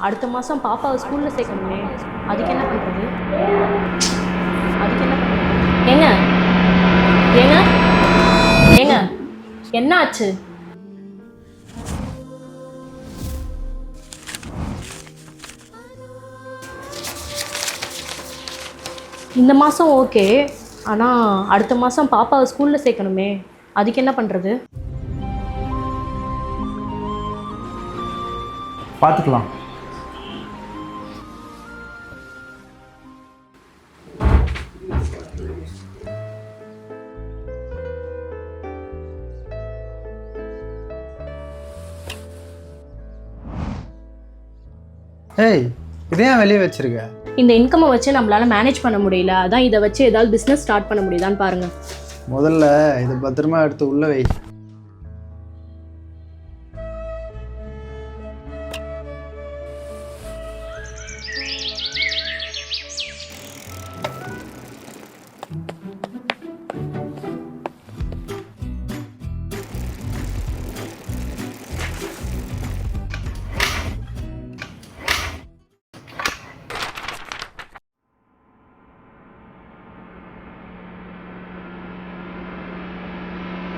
அடுத்த மாதம் பாப்பாவை ஸ்கூலில் சேர்க்கணுமே, அதுக்கு என்ன பண்ணுறது? ஏங்க ஏங்க ஏங்க என்ன ஆச்சு? இந்த மாதம் ஓகே, ஆனால் அடுத்த மாதம் பாப்பாவை ஸ்கூலில் சேர்க்கணுமே, அதுக்கு என்ன பண்ணுறது? பார்த்துக்கலாம். ஏய், இதே ஏன் வெளியே வச்சிருக்க? இந்த இன்கம்மை வச்சு நம்மளால மேனேஜ் பண்ண முடியல, அதான் இதை வச்சு ஏதாவது பிஸ்னஸ் ஸ்டார்ட் பண்ண முடியுதான்னு பாருங்க. முதல்ல இதை பத்திரமா எடுத்து உள்ள வை.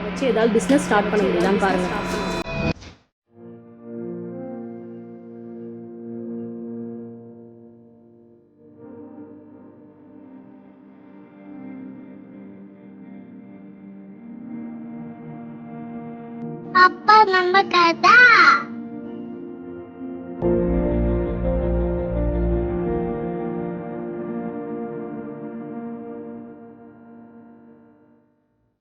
வச்சு ஏதாவது பிஸ்னஸ் ஸ்டார்ட் பண்ண முடியுதான்னு பாருங்க. அப்பா நம்ம தாத்தா